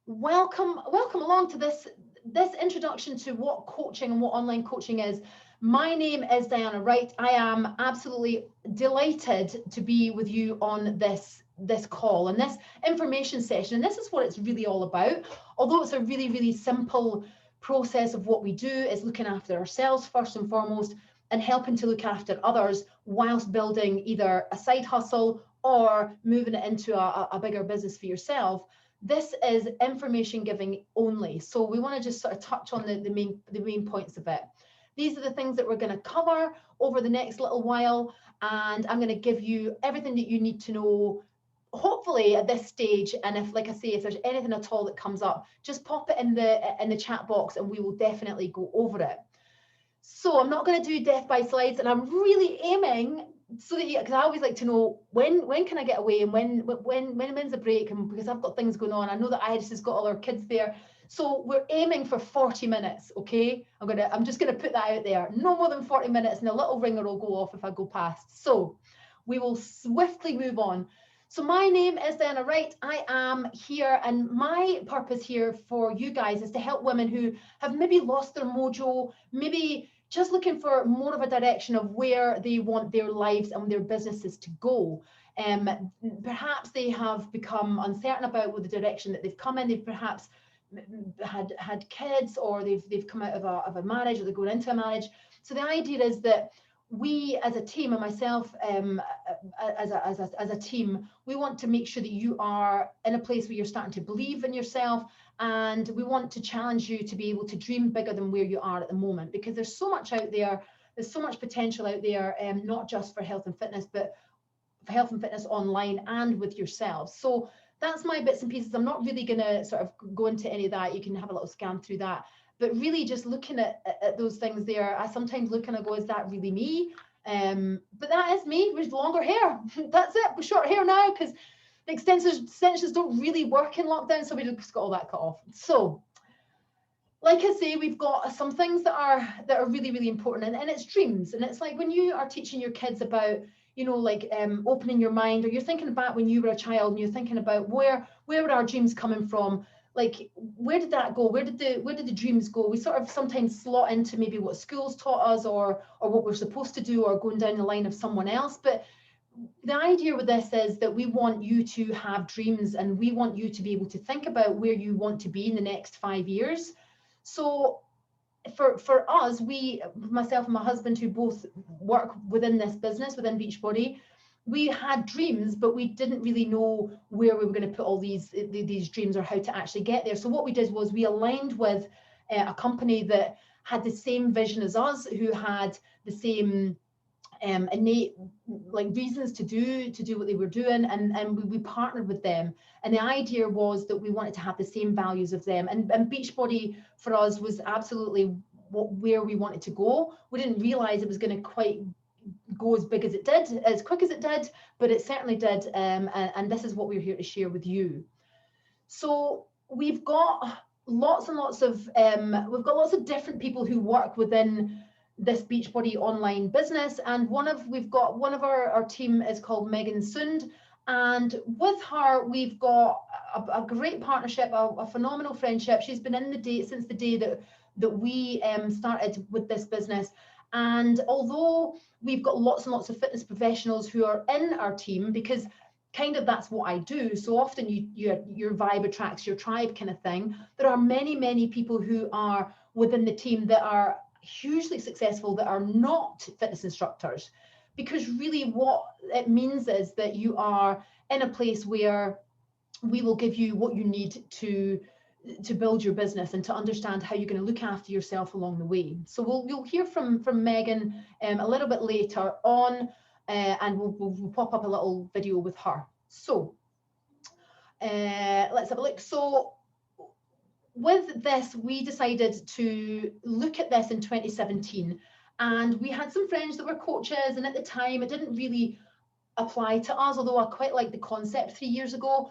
Welcome along to this introduction to what coaching and what online coaching is. My name is Diana Wright. I am absolutely delighted to be with you on this call and this information session. And this is what it's really all about. Although it's a really simple process of what we do, is looking after ourselves first and foremost, and helping to look after others whilst building either a side hustle or moving it into a bigger business for yourself. This is information giving only. So we want to just sort of touch on the main points of it. These are the things that we're going to cover over the next little while. And I'm going to give you everything that you need to know, hopefully at this stage. And if, like I say, if there's anything at all that comes up, just pop it in the chat box and we will definitely go over it. So I'm not going to do death by slides, and I'm really aiming so that because I always like to know when can I get away and when's the break, and because I've got things going on. I know that Iris has got all our kids there, so we're aiming for 40 minutes. Okay, I'm just gonna put that out there. No more than 40 minutes, and a little ringer will go off if I go past. So we will swiftly move on. So my name is Diana Wright. I am here, and my purpose here for you guys is to help women who have maybe lost their mojo, maybe just looking for more of a direction of where they want their lives and their businesses to go. Perhaps they have become uncertain about the direction that they've come in. They've perhaps had kids, or they've come out of a marriage, or they're going into a marriage. So the idea is that we as a team, and myself as a team, we want to make sure that you are in a place where you're starting to believe in yourself, and we want to challenge you to be able to dream bigger than where you are at the moment, because there's so much out there, there's so much potential out there, not just for health and fitness, but for health and fitness online and with yourselves. So that's my bits and pieces. I'm not really going to sort of go into any of that. You can have a little scan through that. But really just looking at those things there, I sometimes look and I go, is that really me? But that is me with longer hair. That's it, with short hair now, because the extensions don't really work in lockdown, so we just got all that cut off. So, like I say, we've got some things that are really important, and it's dreams. And it's like when you are teaching your kids about, you know, like opening your mind, or you're thinking about when you were a child and you're thinking about where were our dreams coming from. Like, where did that go? Where did the dreams go? We sort of sometimes slot into maybe what schools taught us, or what we're supposed to do, or going down the line of someone else. But the idea with this is that we want you to have dreams, and we want you to be able to think about where you want to be in the next 5 years. So for us, myself and my husband, who both work within this business, within Beachbody, we had dreams, but we didn't really know where we were going to put all these dreams, or how to actually get there. So what we did was we aligned with a company that had the same vision as us, who had the same innate like reasons to do what they were doing, and we partnered with them. And the idea was that we wanted to have the same values of them, and Beachbody for us was absolutely where we wanted to go. We didn't realize it was going to quite go as big as it did, as quick as it did, but it certainly did. And this is what we're here to share with you. So we've got lots and lots of different people who work within this Beachbody online business, and we've got one of our team is called Megan Sund, and with her we've got a great partnership, a phenomenal friendship. She's been since the day that we started with this business. And although we've got lots and lots of fitness professionals who are in our team, because kind of that's what I do, so often your vibe attracts your tribe kind of thing, there are many people who are within the team that are hugely successful, that are not fitness instructors, because really what it means is that you are in a place where we will give you what you need to build your business and to understand how you're going to look after yourself along the way. So you'll hear from Megan a little bit later on, and we'll pop up a little video with her. So let's have a look. So with this, we decided to look at this in 2017, and we had some friends that were coaches, and at the time it didn't really apply to us, although I quite liked the concept 3 years ago.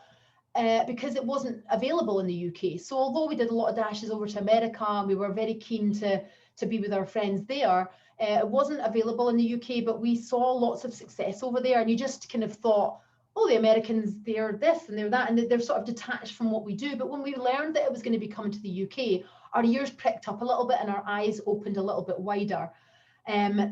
Because it wasn't available in the UK. So although we did a lot of dashes over to America, and we were very keen to be with our friends there, it wasn't available in the UK, but we saw lots of success over there, and you just kind of thought, oh, the Americans, they're this and they're that, and they're sort of detached from what we do. But when we learned that it was going to be coming to the UK, our ears pricked up a little bit and our eyes opened a little bit wider.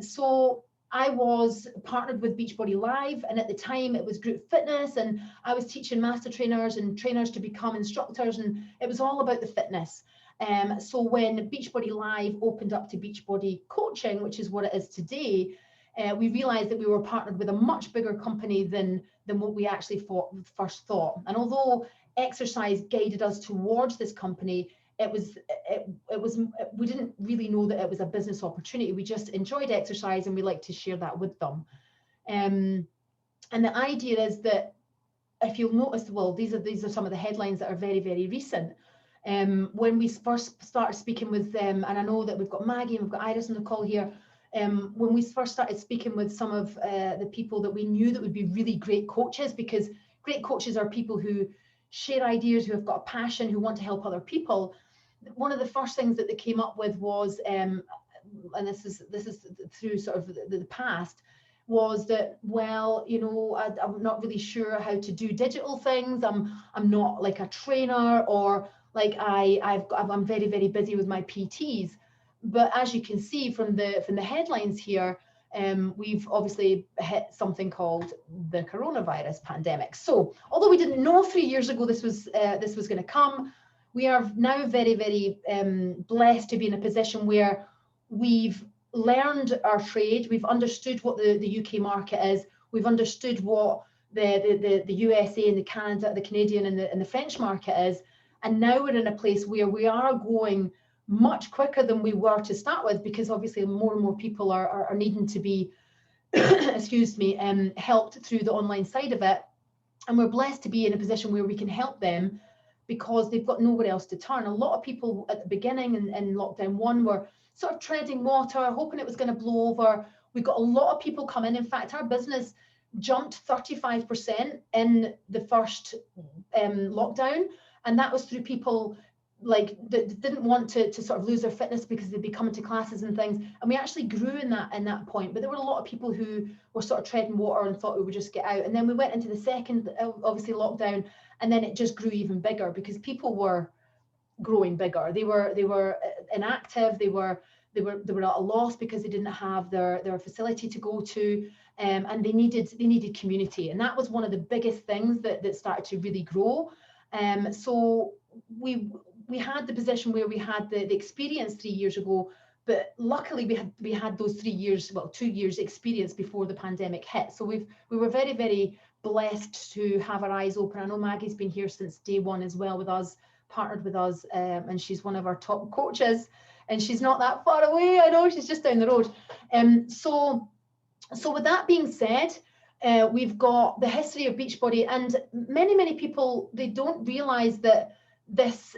So I was partnered with Beachbody Live, and at the time it was group fitness, and I was teaching master trainers and trainers to become instructors, and it was all about the fitness. So when Beachbody Live opened up to Beachbody Coaching, which is what it is today, we realized that we were partnered with a much bigger company than what we actually first thought. And although exercise guided us towards this company, we didn't really know that it was a business opportunity. We just enjoyed exercise and we like to share that with them. And the idea is that, if you'll notice, well, these are some of the headlines that are very, very recent. When we first started speaking with them, and I know that we've got Maggie and we've got Iris on the call here, when we first started speaking with some of the people that we knew that would be really great coaches, because great coaches are people who share ideas, who have got a passion, who want to help other people. One of the first things that they came up with was, and this is through sort of the past, was that, well, you know, I'm not really sure how to do digital things. I'm not like a trainer, or like I'm very, very busy with my PTs. But as you can see from the headlines here, we've obviously hit something called the coronavirus pandemic. So although we didn't know 3 years ago this was going to come, we are now very, very blessed to be in a position where we've learned our trade, we've understood what the UK market is, we've understood what the USA and the Canada, the Canadian and the French market is, and now we're in a place where we are going much quicker than we were to start with, because obviously more and more people are needing to be excuse me, helped through the online side of it. And we're blessed to be in a position where we can help them because they've got nowhere else to turn. A lot of people at the beginning in lockdown 1 were sort of treading water, hoping it was going to blow over. We got a lot of people come in. In fact, our business jumped 35% in the first lockdown, and that was through people like that didn't want to sort of lose their fitness because they'd be coming to classes and things, and we actually grew in that point. But there were a lot of people who were sort of treading water and thought we would just get out, and then we went into the second obviously lockdown, and then it just grew even bigger because people were growing bigger. They were inactive, they were at a loss because they didn't have their facility to go to, and they needed community, and that was one of the biggest things that started to really grow. So we had the position where we had the experience 3 years ago, but luckily we had those 3 years, well, 2 years experience before the pandemic hit. So we were very, very blessed to have our eyes open. I know Maggie's been here since day one as well with us, partnered with us, and she's one of our top coaches, and she's not that far away. I know, she's just down the road. So with that being said, we've got the history of Beachbody, and many people, they don't realize that this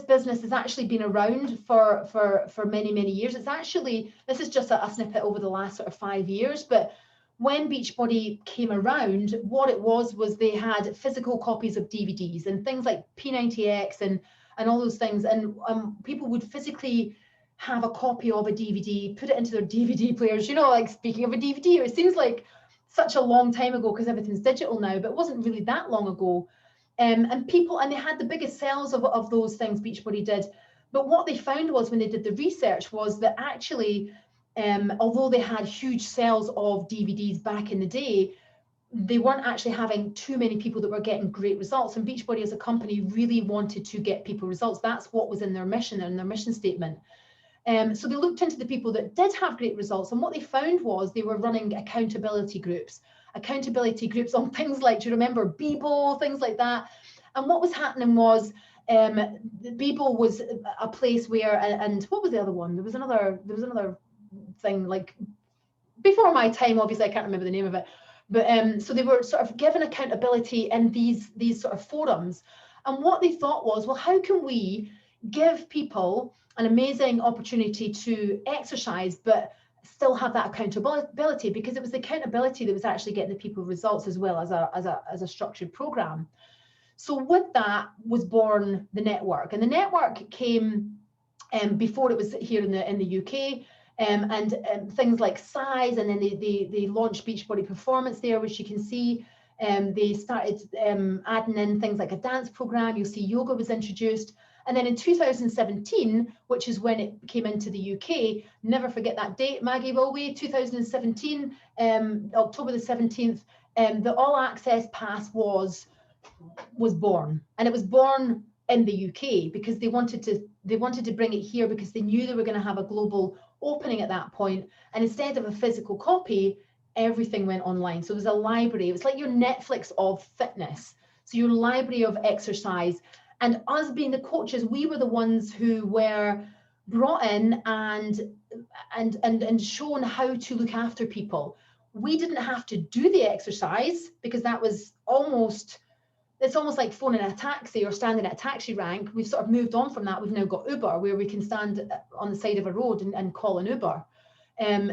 business has actually been around for many years. It's actually, this is just a snippet over the last sort of 5 years, but when Beachbody came around, what it was they had physical copies of DVDs and things like P90X and all those things, and people would physically have a copy of a DVD, put it into their DVD players. You know, like, speaking of a DVD, it seems like such a long time ago because everything's digital now, but it wasn't really that long ago. And they had the biggest sales of those things, Beachbody did. But what they found was, when they did the research, was that actually, although they had huge sales of DVDs back in the day, they weren't actually having too many people that were getting great results. And Beachbody as a company really wanted to get people results. That's what was in their mission and their mission statement. So they looked into the people that did have great results, and what they found was they were running accountability groups on things like, do you remember Bebo, things like that? And what was happening was, Bebo was a place where, and what was the other one? There was another thing, like, before my time, obviously I can't remember the name of it, but so they were sort of given accountability in these sort of forums. And what they thought was, well, how can we give people an amazing opportunity to exercise but still have that accountability? Because it was the accountability that was actually getting the people results, as well as a structured program. So with that was born the network, and the network came before it was here in the UK, and things like size, and then they launched Beachbody Performance there, which you can see. They started adding in things like a dance program. You'll see yoga was introduced. And then in 2017, which is when it came into the UK, never forget that date, Maggie, will we? 2017, October the 17th, the All Access Pass was born. And it was born in the UK because they wanted to bring it here because they knew they were going to have a global opening at that point. And instead of a physical copy, everything went online. So it was a library. It was like your Netflix of fitness. So your library of exercise. And us being the coaches, we were the ones who were brought in and shown how to look after people. We didn't have to do the exercise because that was it's almost like phoning a taxi or standing at a taxi rank. We've sort of moved on from that. We've now got Uber, where we can stand on the side of a road and call an Uber.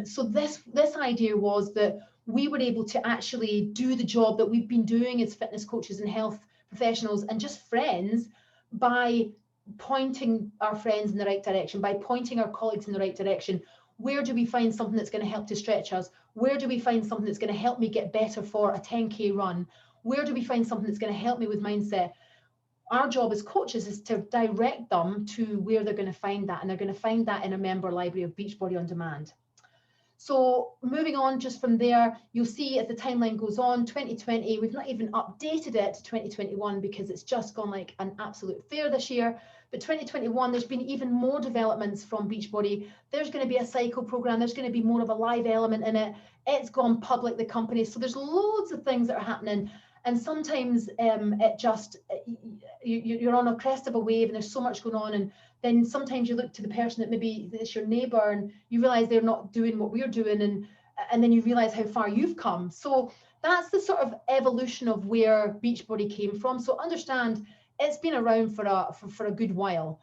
So this idea was that we were able to actually do the job that we've been doing as fitness coaches and health professionals and just friends by pointing our friends in the right direction, by pointing our colleagues in the right direction. Where do we find something that's going to help to stretch us? Where do we find something that's going to help me get better for a 10K run? Where do we find something that's going to help me with mindset? Our job as coaches is to direct them to where they're going to find that, and they're going to find that in a member library of Beachbody On Demand. So moving on just from there, you'll see as the timeline goes on, 2020, we've not even updated it to 2021 because it's just gone like an absolute fair this year. But 2021, there's been even more developments from Beachbody. There's going to be a cycle program. There's going to be more of a live element in it. It's gone public, the company. So there's loads of things that are happening. And sometimes you're on a crest of a wave and there's so much going on. And then sometimes you look to the person that maybe is your neighbor and you realize they're not doing what we're doing. And then you realize how far you've come. So that's the sort of evolution of where Beachbody came from. So understand it's been around for a good while.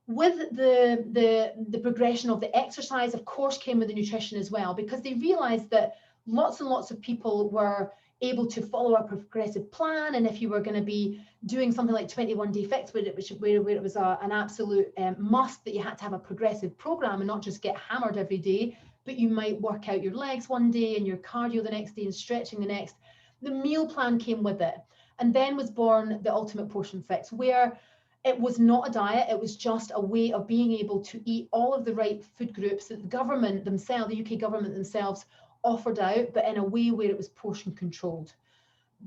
With the progression of the exercise, of course, came with the nutrition as well, because they realized that lots and lots of people were able to follow a progressive plan. And if you were going to be doing something like 21 Day Fix, where it was an absolute must that you had to have a progressive program and not just get hammered every day, but you might work out your legs one day and your cardio the next day and stretching the next. The meal plan came with it. And then was born the Ultimate Portion Fix, where it was not a diet, it was just a way of being able to eat all of the right food groups that the government themselves, the UK government themselves, offered out, but in a way where it was portion controlled.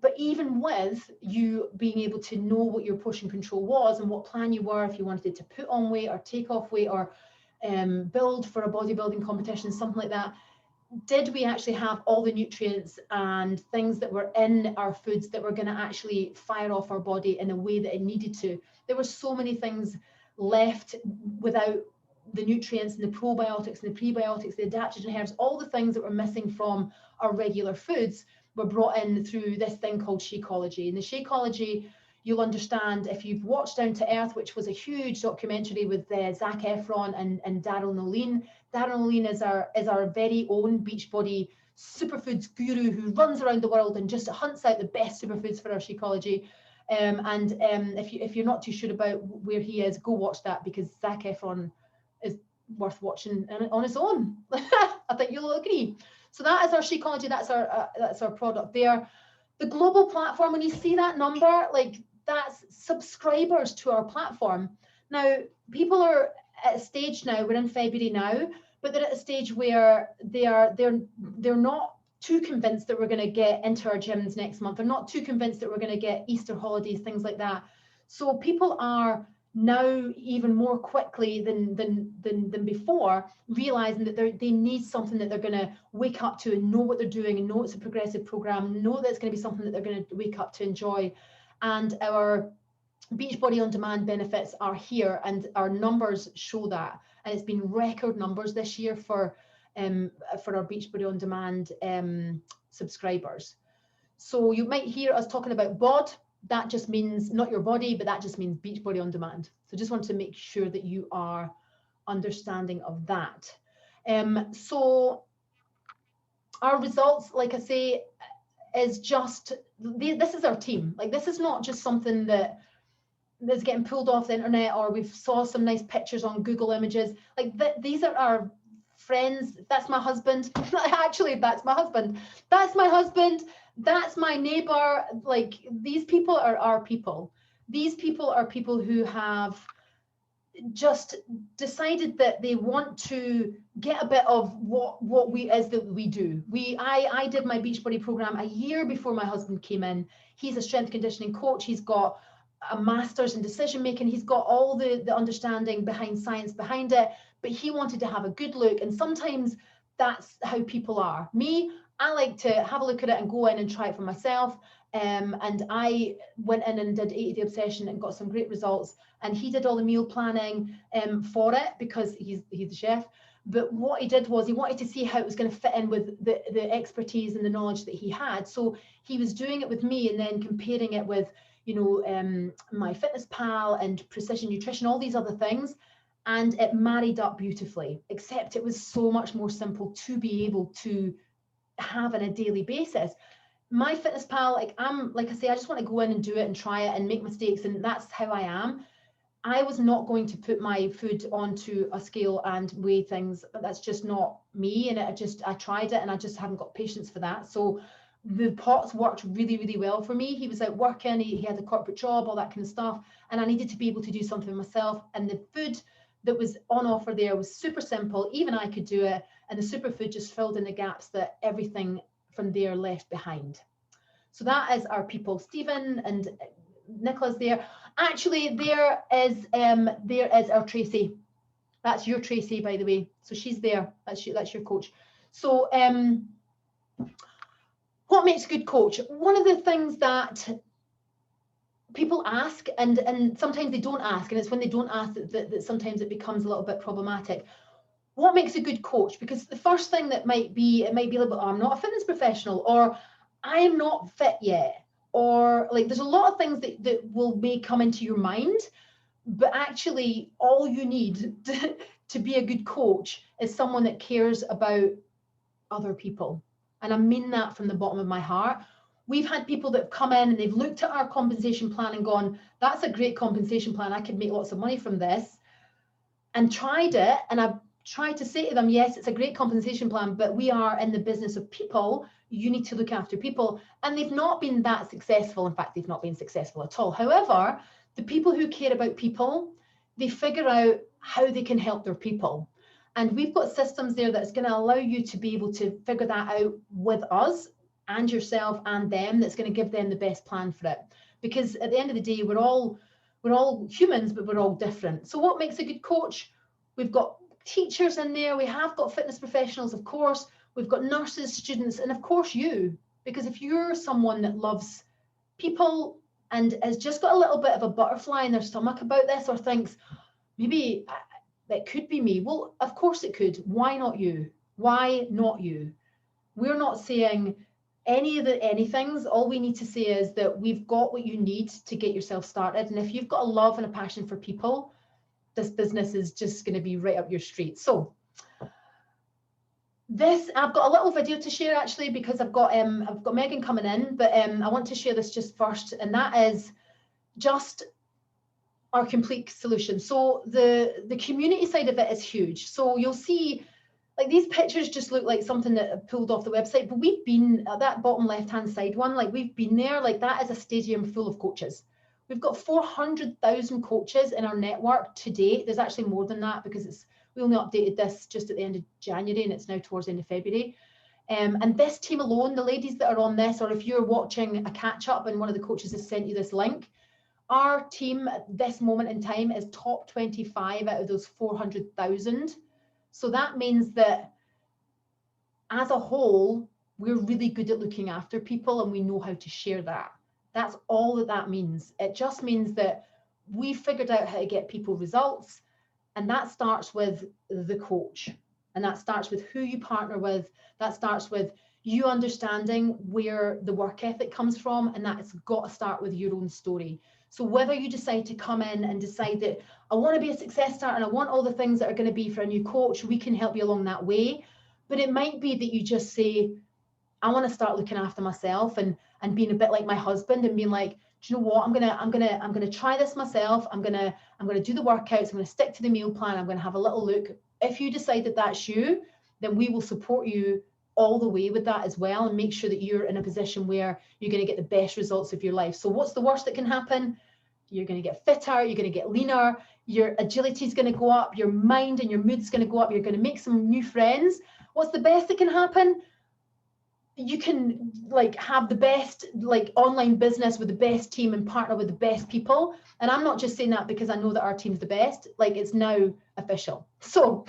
But even with you being able to know what your portion control was and what plan you were, if you wanted to put on weight or take off weight or build for a bodybuilding competition, something like that, did we actually have all the nutrients and things that were in our foods that were going to actually fire off our body in a way that it needed to? There were so many things left without the nutrients and the probiotics and the prebiotics, the adaptogen herbs, all the things that were missing from our regular foods were brought in through this thing called Shakeology. And the Shakeology, you'll understand if you've watched Down to Earth, which was a huge documentary with Zac Efron and Daryl Noline. Daryl Noline is our very own Beachbody superfoods guru who runs around the world and just hunts out the best superfoods for our Shakeology. If you're not too sure about where he is, go watch that, because Zac Efron is worth watching on its own. I think you'll agree. So that is our Shakeology. That's our product there. The global platform, when you see that number, like that's subscribers to our platform. Now, people are at a stage now, we're in February now, but they're at a stage where they're not too convinced that we're going to get into our gyms next month. They're not too convinced that we're going to get Easter holidays, things like that. So people are now even more quickly than before realizing that they need something that they're going to wake up to and know what they're doing and know it's a progressive program, know that it's going to be something that they're going to wake up to enjoy. And our Beachbody On Demand benefits are here, and our numbers show that. And it's been record numbers this year for our Beachbody On Demand subscribers. So you might hear us talking about bod. That just means not your body, but that just means Beachbody On Demand. So just want to make sure that you are understanding of that. So our results, like I say, is just, this is our team. Like, this is not just something that's getting pulled off the internet, or we've saw some nice pictures on Google Images. Like these are our friends. That's my husband. Actually, that's my husband. That's my husband. That's my neighbor. Like, these people are our people. These people are people who have just decided that they want to get a bit of what we is that we do. I did my Beachbody program a year before my husband came in. He's a strength conditioning coach. He's got a master's in decision making. He's got all the understanding behind science behind it, but he wanted to have a good look. And sometimes that's how people are. Me, I like to have a look at it and go in and try it for myself. And I went in and did 80 Day Obsession and got some great results. And he did all the meal planning for it because he's the chef. But what he did was he wanted to see how it was going to fit in with the expertise and the knowledge that he had. So he was doing it with me and then comparing it with, you know, my Fitness Pal and Precision Nutrition, all these other things. And it married up beautifully, except it was so much more simple to be able to have on a daily basis. My Fitness Pal, like I say, I just want to go in and do it and try it and make mistakes, and that's how I am. I was not going to put my food onto a scale and weigh things. That's just not me. And I tried it and I just haven't got patience for that. So the pots worked really, really well for me. He was out working, he had a corporate job, all that kind of stuff. And I needed to be able to do something myself. And the food that was on offer there was super simple. Even I could do it. And the superfood just filled in the gaps that everything from there left behind. So that is our people. Stephen and Nicola's there. Actually, there is our Tracy. That's your Tracy, by the way. So she's there. That's your coach. So what makes a good coach? One of the things that people ask, and sometimes they don't ask, and it's when they don't ask that sometimes it becomes a little bit problematic. What makes a good coach? Because the first thing that might be a little bit, oh, I'm not a fitness professional, or I'm not fit yet, or like there's a lot of things that may come into your mind, but actually all you need to be a good coach is someone that cares about other people. And I mean that from the bottom of my heart. We've had people that have come in and they've looked at our compensation plan and gone, that's a great compensation plan, I could make lots of money from this, and tried it. And I've tried to say to them, yes, it's a great compensation plan, but we are in the business of people. You need to look after people. And they've not been that successful. In fact, they've not been successful at all. However, the people who care about people, they figure out how they can help their people. And we've got systems there that's going to allow you to be able to figure that out with us and yourself and them, that's going to give them the best plan for it. Because at the end of the day, we're all humans, but we're all different. So what makes a good coach? We've got teachers in there. We have got fitness professionals, of course. We've got nurses, students, and of course you. Because if you're someone that loves people and has just got a little bit of a butterfly in their stomach about this, or thinks, maybe that could be me. Well, of course it could. Why not you? Why not you? We're not saying anythings. All we need to say is that we've got what you need to get yourself started. And if you've got a love and a passion for people, this business is just going to be right up your street. So I've got a little video to share actually, because I've got Megan coming in, but I want to share this just first, and that is just our complete solution. So the community side of it is huge. So you'll see, like, these pictures just look like something that I pulled off the website, but we've been at that bottom left-hand side one, like we've been there, like that is a stadium full of coaches. We've got 400,000 coaches in our network to date. There's actually more than that because we only updated this just at the end of January and it's now towards the end of February. And this team alone, the ladies that are on this, or if you're watching a catch up and one of the coaches has sent you this link, our team at this moment in time is top 25 out of those 400,000. So that means that as a whole, we're really good at looking after people and we know how to share that. That's all that means. It just means that we figured out how to get people results, and that starts with the coach, and that starts with who you partner with. That starts with you understanding where the work ethic comes from, and that's got to start with your own story. So whether you decide to come in and decide that I want to be a success starter and I want all the things that are going to be for a new coach, we can help you along that way. But it might be that you just say, I want to start looking after myself and being a bit like my husband and being like, do you know what? I'm gonna try this myself. I'm gonna do the workouts. I'm gonna stick to the meal plan. I'm gonna have a little look. If you decide that that's you, then we will support you all the way with that as well, and make sure that you're in a position where you're going to get the best results of your life. So what's the worst that can happen? You're going to get fitter, you're going to get leaner, your agility is going to go up, your mind and your mood's going to go up, you're going to make some new friends. What's the best that can happen? You can like have the best like online business with the best team and partner with the best people. And I'm not just saying that because I know that our team's the best, like it's now official. So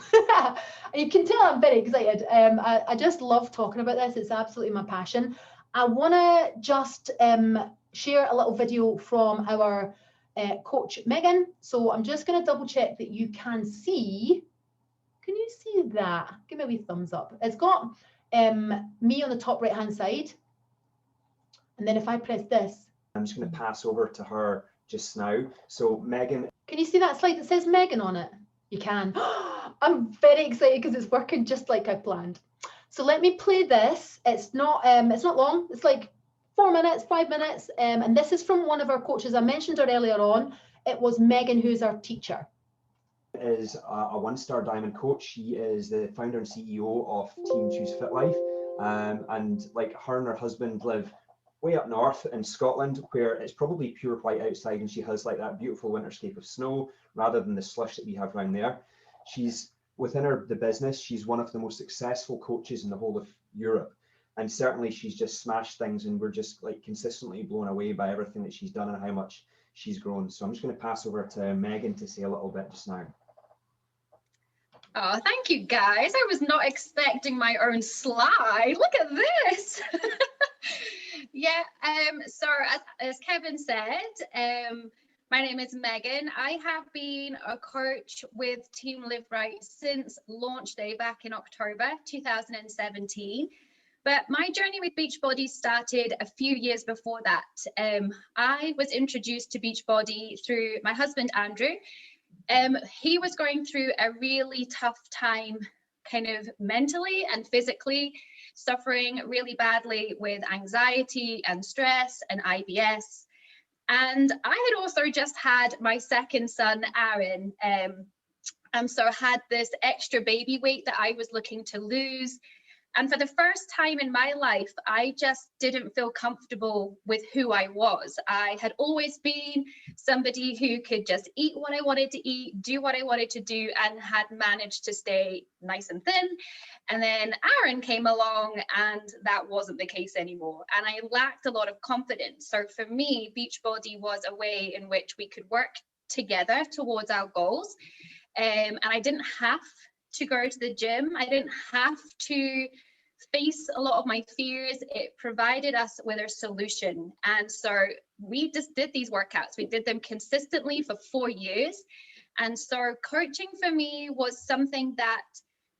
you can tell I'm very excited. I just love talking about this. It's absolutely my passion. I want to just share a little video from our coach Megan. So I'm just going to double check that you can see. Can you see that? Give me a wee thumbs up. It's got me on the top right hand side, and then if I press this, I'm just going to pass over to her just now. So Megan, can you see that slide that says Megan on it? You can. I'm very excited because it's working just like I planned. So let me play this. It's not long. It's like 4 minutes, 5 minutes, and this is from one of our coaches. I mentioned her earlier on. It was Megan, who's our teacher. Is a one-star diamond coach. She is the founder and CEO of Team Choose Fit Life, and like her and her husband live way up north in Scotland, where it's probably pure white outside, and she has like that beautiful winterscape of snow rather than the slush that we have around there. She's within the business, she's one of the most successful coaches in the whole of Europe, and certainly she's just smashed things, and we're just like consistently blown away by everything that she's done and how much she's grown. So I'm just going to pass over to Megan to say a little bit just now. Oh, thank you, guys. I was not expecting my own slide. Look at this. Yeah, so as Kevin said, my name is Megan. I have been a coach with Team Livewright since launch day back in October 2017. But my journey with Beachbody started a few years before that. I was introduced to Beachbody through my husband, Andrew. He was going through a really tough time, kind of mentally and physically, suffering really badly with anxiety and stress and IBS. And I had also just had my second son, Aaron, and so had this extra baby weight that I was looking to lose. And for the first time in my life, I just didn't feel comfortable with who I was. I had always been somebody who could just eat what I wanted to eat, do what I wanted to do, and had managed to stay nice and thin. And then Aaron came along, and that wasn't the case anymore. And I lacked a lot of confidence. So for me, Beachbody was a way in which we could work together towards our goals. And I didn't have to go to the gym. I didn't have to face a lot of my fears. It provided us with a solution. And so we just did these workouts. We did them consistently for 4 years. And so coaching for me was something that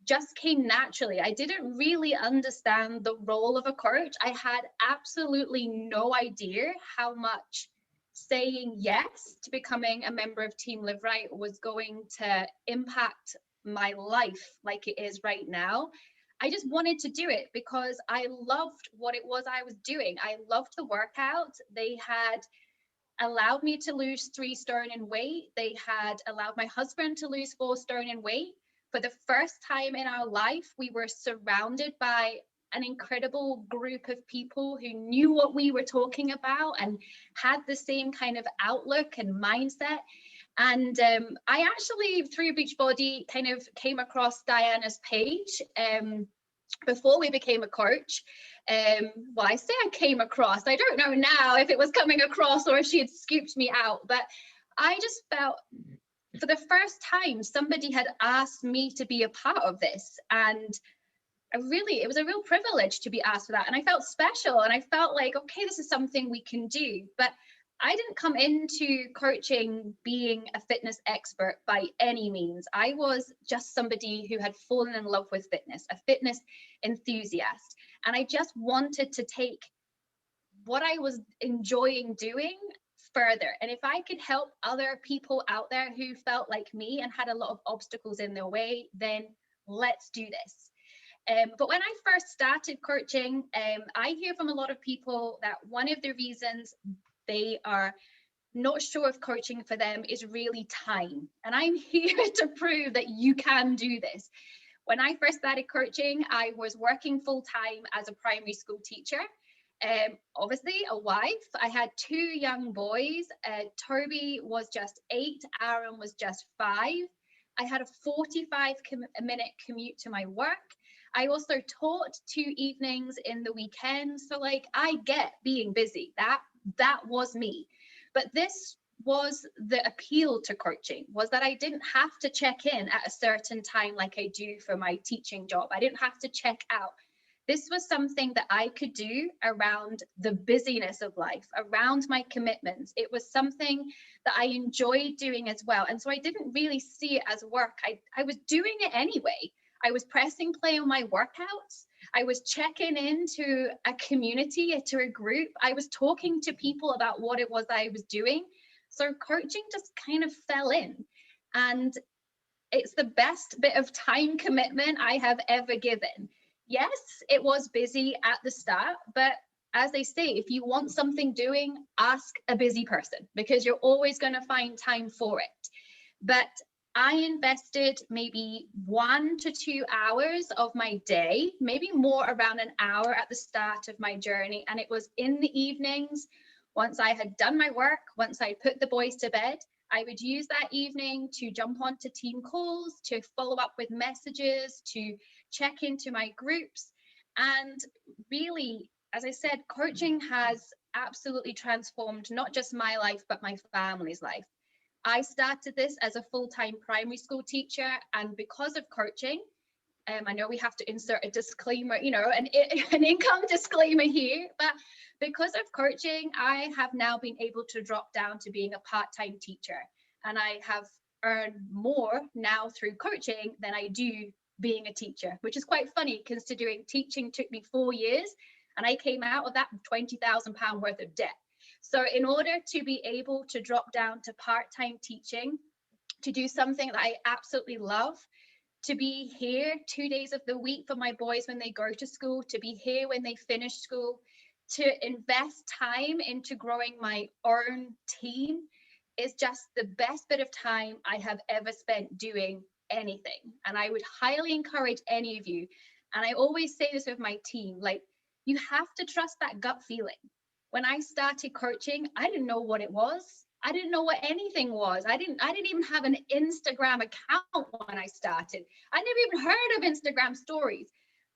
just came naturally. I didn't really understand the role of a coach. I had absolutely no idea how much saying yes to becoming a member of Team Livewright was going to impact my life like it is right now. I just wanted to do it because I loved what it was I was doing. I loved the workout. They had allowed me to lose 3 stone in weight. They had allowed my husband to lose 4 stone in weight. For the first time in our life, we were surrounded by an incredible group of people who knew what we were talking about and had the same kind of outlook and mindset. And I actually, through Beachbody, kind of came across Diana's page before we became a coach. Well, I say I came across. I don't know now if it was coming across or if she had scooped me out, but I just felt for the first time somebody had asked me to be a part of this. And it was a real privilege to be asked for that. And I felt special, and I felt like, okay, this is something we can do. But I didn't come into coaching being a fitness expert by any means. I was just somebody who had fallen in love with fitness, a fitness enthusiast. And I just wanted to take what I was enjoying doing further. And if I could help other people out there who felt like me and had a lot of obstacles in their way, then let's do this. But when I first started coaching, I hear from a lot of people that one of the reasons they are not sure if coaching for them is really time. And I'm here to prove that you can do this. When I first started coaching, I was working full-time as a primary school teacher. Obviously a wife. I had 2 young boys. Toby was just 8, Aaron was just 5. I had a 45-minute commute to my work. I also taught 2 evenings in the weekends. So like, I get being busy. That was me. But this was the appeal to coaching, was that I didn't have to check in at a certain time like I do for my teaching job. I didn't have to check out. This was something that I could do around the busyness of life, around my commitments. It was something that I enjoyed doing as well. And so I didn't really see it as work. I was doing it anyway. I was pressing play on my workouts. I was checking into a community, to a group. I was talking to people about what it was I was doing. So coaching just kind of fell in. And it's the best bit of time commitment I have ever given. Yes, it was busy at the start, but as they say, if you want something doing, ask a busy person, because you're always going to find time for it. But I invested maybe 1 to 2 hours of my day, maybe more, around an hour at the start of my journey. And it was in the evenings, once I had done my work, once I put the boys to bed, I would use that evening to jump onto team calls, to follow up with messages, to check into my groups. And really, as I said, coaching has absolutely transformed not just my life, but my family's life. I started this as a full-time primary school teacher, and because of coaching, I know we have to insert a disclaimer, an income disclaimer here, but because of coaching, I have now been able to drop down to being a part-time teacher, and I have earned more now through coaching than I do being a teacher, which is quite funny considering teaching took me 4 years and I came out of that £20,000 worth of debt. So in order to be able to drop down to part-time teaching, to do something that I absolutely love, to be here 2 days of the week for my boys when they go to school, to be here when they finish school, to invest time into growing my own team is just the best bit of time I have ever spent doing anything. And I would highly encourage any of you, and I always say this with my team, like, you have to trust that gut feeling. When I started coaching, I didn't know what it was. I didn't know what anything was. I didn't even have an Instagram account when I started. I never even heard of Instagram stories,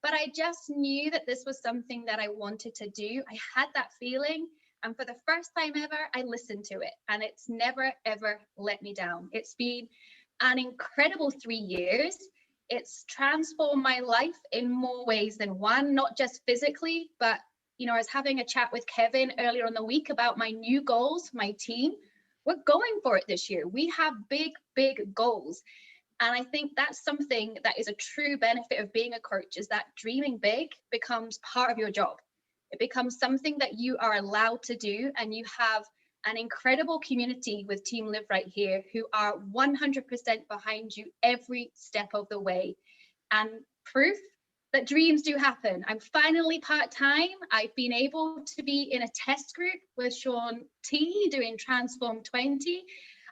but I just knew that this was something that I wanted to do. I had that feeling, and for the first time ever, I listened to it, and it's never, ever let me down. It's been an incredible 3 years. It's transformed my life in more ways than one, not just physically, but I was having a chat with Kevin earlier in the week about my new goals, my team. We're going for it this year. We have big, big goals. And I think that's something that is a true benefit of being a coach, is that dreaming big becomes part of your job. It becomes something that you are allowed to do, and you have an incredible community with Team Livewright here who are 100% behind you every step of the way. And proof that dreams do happen. I'm finally part-time. I've been able to be in a test group with Sean T doing Transform 20.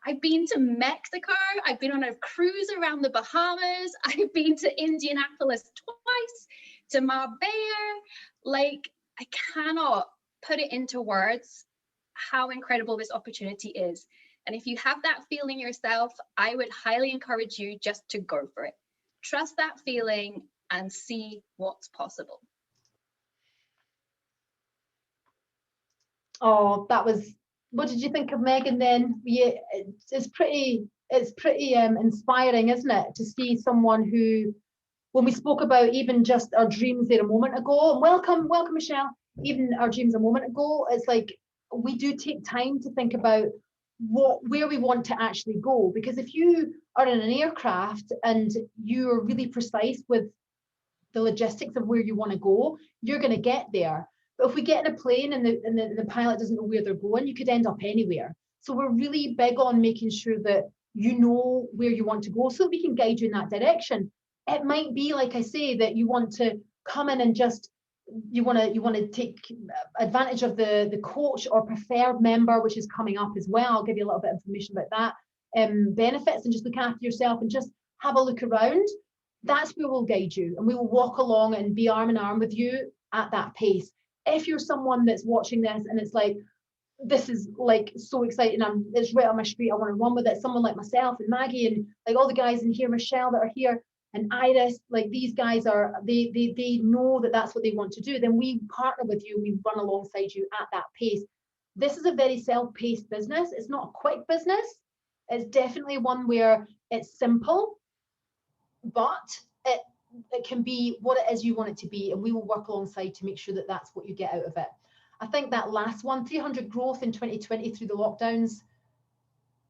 I've been to Mexico. I've been on a cruise around the Bahamas. I've been to Indianapolis twice, to Marbella. Like, I cannot put it into words how incredible this opportunity is. And if you have that feeling yourself, I would highly encourage you just to go for it. Trust that feeling and see what's possible. Oh, what did you think of Megan then? Yeah, it's pretty inspiring, isn't it, to see someone who, when we spoke about even just our dreams there a moment ago, and welcome Michelle, even our dreams a moment ago, it's like we do take time to think about where we want to actually go, because if you are in an aircraft and you're really precise with the logistics of where you want to go, you're going to get there. But if we get in a plane and the pilot doesn't know where they're going, you could end up anywhere. So we're really big on making sure that you know where you want to go so that we can guide you in that direction. It might be, like I say, that you want to come in and just you want to take advantage of the coach or preferred member, which is coming up as well. I'll give you a little bit of information about that, benefits, and just look after yourself and just have a look around. that's where we'll guide you, and we will walk along and be arm in arm with you at that pace. If you're someone that's watching this and it's like, this is like so exciting, it's right on my street, I want to run with it, someone like myself and Maggie and like all the guys in here, Michelle that are here, and Iris, like these guys are, they know that that's what they want to do, then we partner with you, we run alongside you at that pace. This is a very self-paced business. It's not a quick business. It's definitely one where it's simple, but it can be what it is you want it to be, and we will work alongside to make sure that that's what you get out of it. I think that last one, 300 growth in 2020 through the lockdowns,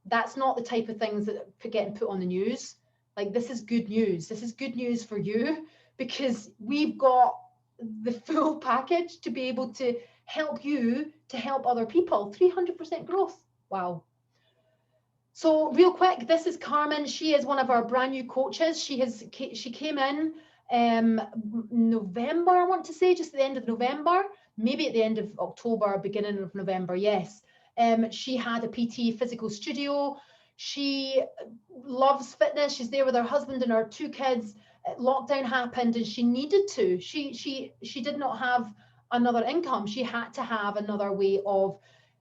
that's not the type of things that are getting put on the news. Like, this is good news. This is good news for you, because we've got the full package to be able to help you to help other people. 300% growth. Wow. So real quick, this is Carmen. She is one of our brand new coaches. She came in November, I want to say, just at the end of November, maybe at the end of October, beginning of November, yes. She had a PT physical studio. She loves fitness. She's there with her husband and her 2 kids. Lockdown happened and she needed to. She did not have another income. She had to have another way of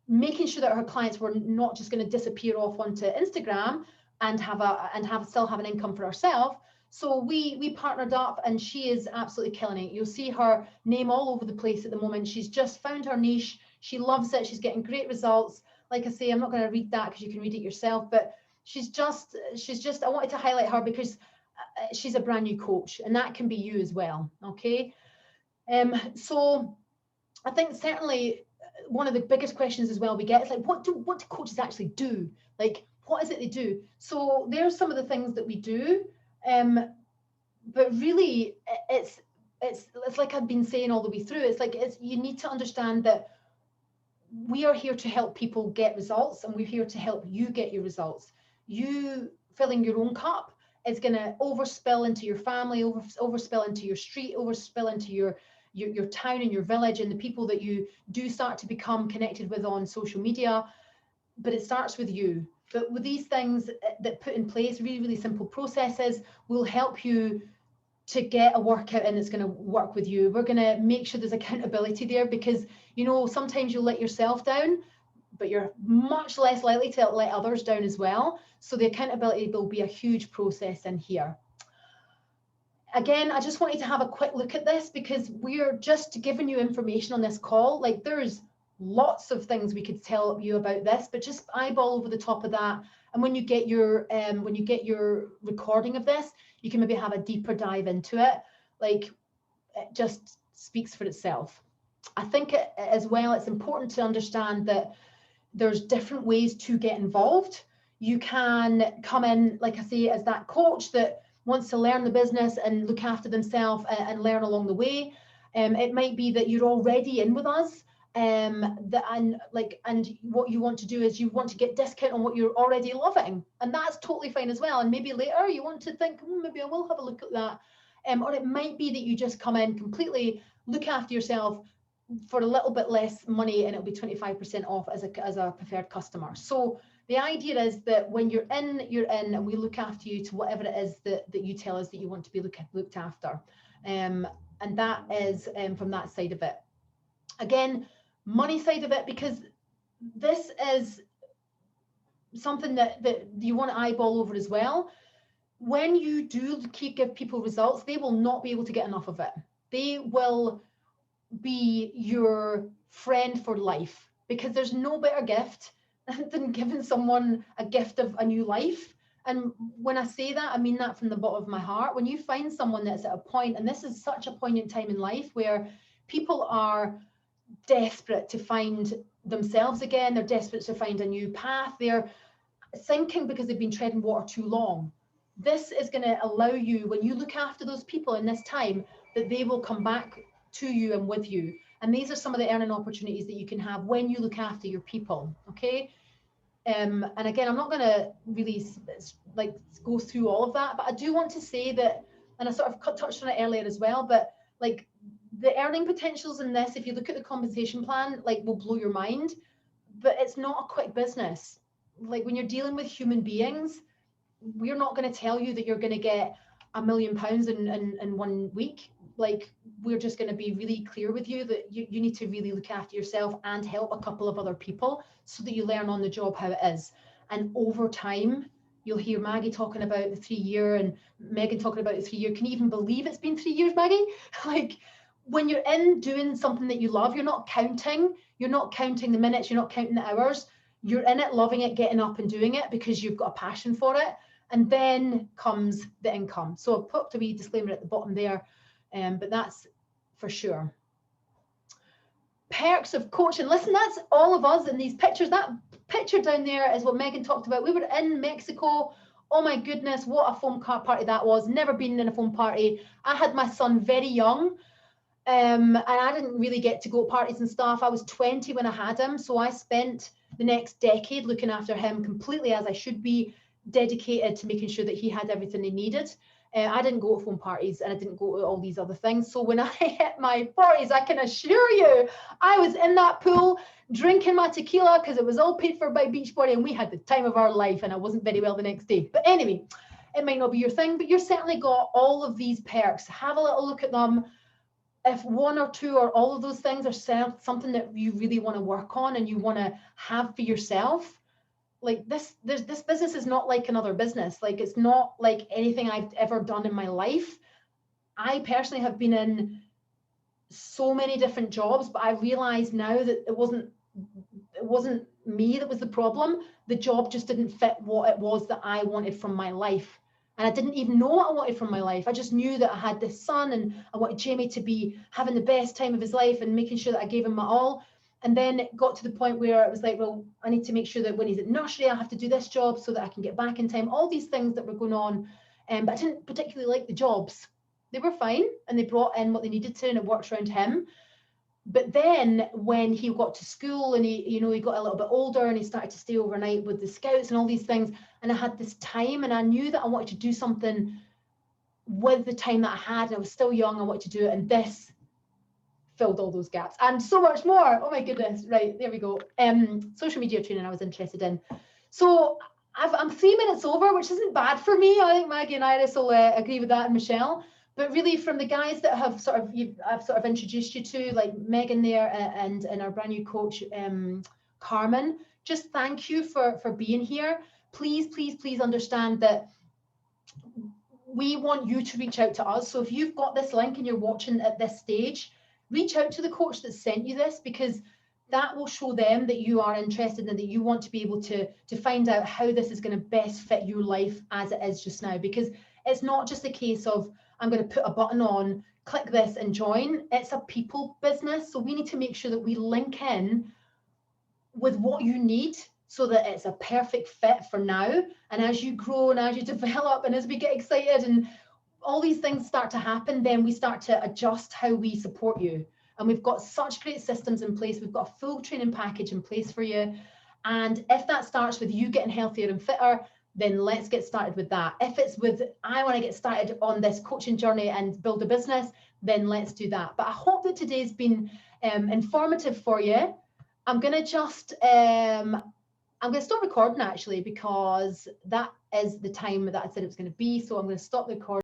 making sure that her clients were not just going to disappear off onto Instagram and still have an income for herself. So we partnered up, and she is absolutely killing it. You'll see her name all over the place at the moment. She's just found her niche. She loves it. She's getting great results. Like I say, I'm not going to read that because you can read it yourself, but she's just, I wanted to highlight her because she's a brand new coach, and that can be you as well. Okay. So I think certainly one of the biggest questions as well we get is like, what do coaches actually do? Like, what is it they do? So there's some of the things that we do. But really, it's like I've been saying all the way through. It's like, you need to understand that we are here to help people get results, and we're here to help you get your results. You filling your own cup is going to overspill into your family, overspill into your street, overspill into your town and your village, and the people that you do start to become connected with on social media. But it starts with you. But with these things that put in place, really, really simple processes, will help you to get a workout in that's going to work with you. We're going to make sure there's accountability there, because, you know, sometimes you'll let yourself down, but you're much less likely to let others down as well. So the accountability will be a huge process in here. Again, I just wanted to have a quick look at this, because we're just giving you information on this call. Like, there's lots of things we could tell you about this, but just eyeball over the top of that. And when you get your recording of this, you can maybe have a deeper dive into it. Like, it just speaks for itself. I think as well, it's important to understand that there's different ways to get involved. You can come in, like I say, as that coach that wants to learn the business and look after themselves and learn along the way. It might be that you're already in with us, and what you want to do is you want to get discount on what you're already loving, and that's totally fine as well. And maybe later you want to think, maybe I will have a look at that. Or it might be that you just come in completely, look after yourself for a little bit less money, and it'll be 25% off as a preferred customer. So the idea is that when you're in, and we look after you to whatever it is that you tell us that you want to be looked after. And that is from that side of it. Again, money side of it, because this is something that you want to eyeball over as well. When you do give people results, they will not be able to get enough of it. They will be your friend for life, because there's no better gift than giving someone a gift of a new life. And when I say that, I mean that from the bottom of my heart. When you find someone that's at a point, and this is such a poignant time in life where people are desperate to find themselves again, they're desperate to find a new path, they're sinking because they've been treading water too long. This is going to allow you, when you look after those people in this time, that they will come back to you and with you. And these are some of the earning opportunities that you can have when you look after your people. Okay. And again, I'm not going to really like go through all of that, but I do want to say that, and I sort of touched on it earlier as well, but like the earning potentials in this, if you look at the compensation plan, like will blow your mind, but it's not a quick business. Like when you're dealing with human beings, we're not going to tell you that you're going to get £1 million in 1 week. Like, we're just going to be really clear with you that you need to really look after yourself and help a couple of other people so that you learn on the job how it is. And over time, you'll hear Maggie talking about the 3 year and Megan talking about the 3 year. Can you even believe it's been 3 years, Maggie? Like, when you're in doing something that you love, you're not counting the minutes, you're not counting the hours. You're in it, loving it, getting up and doing it because you've got a passion for it. And then comes the income. So I've put a wee disclaimer at the bottom there, but that's for sure. Perks of coaching. Listen, that's all of us in these pictures. That picture down there is what Megan talked about. We were in Mexico. Oh my goodness, what a foam party that was. Never been in a foam party. I had my son very young. And I didn't really get to go to parties and stuff. I was 20 when I had him. So I spent the next decade looking after him completely as I should be, dedicated to making sure that he had everything he needed. I didn't go to phone parties and I didn't go to all these other things. So when I hit my 40s, I can assure you, I was in that pool drinking my tequila because it was all paid for by Beachbody and we had the time of our life and I wasn't very well the next day. But anyway, it might not be your thing, but you've certainly got all of these perks. Have a little look at them. If one or two or all of those things are something that you really want to work on and you want to have for yourself, like this business is not like another business. Like, it's not like anything I've ever done in my life. I personally have been in so many different jobs, but I realize now that it wasn't me that was the problem. The job just didn't fit what it was that I wanted from my life. And I didn't even know what I wanted from my life. I just knew that I had this son and I wanted Jamie to be having the best time of his life and making sure that I gave him my all. And then it got to the point where it was like, well, I need to make sure that when he's at nursery, I have to do this job so that I can get back in time. All these things that were going on. But I didn't particularly like the jobs. They were fine and they brought in what they needed to and it works around him. But then when he got to school and he got a little bit older and he started to stay overnight with the scouts and all these things, and I had this time and I knew that I wanted to do something with the time that I had, and I was still young, I wanted to do it, and this filled all those gaps and so much more. Oh my goodness. Right, there we go. Social media training I was interested in. So I'm 3 minutes over, which isn't bad for me. I think Maggie and Iris will agree with that, and Michelle. But really, from the guys that have I've sort of introduced you to, like Megan there and our brand new coach, Carmen, just thank you for being here. Please, please, please understand that we want you to reach out to us. So if you've got this link and you're watching at this stage, reach out to the coach that sent you this, because that will show them that you are interested and that you want to be able to find out how this is going to best fit your life as it is just now. Because it's not just a case of, I'm going to put a button on, click this and join. It's a people business. So we need to make sure that we link in with what you need so that it's a perfect fit for now. And as you grow and as you develop and as we get excited and all these things start to happen, then we start to adjust how we support you. And we've got such great systems in place. We've got a full training package in place for you. And if that starts with you getting healthier and fitter, then let's get started with that. If it's with, I want to get started on this coaching journey and build a business, then let's do that. But I hope that today's been informative for you. I'm going to just, I'm going to stop recording actually, because that is the time that I said it was going to be. So I'm going to stop the recording.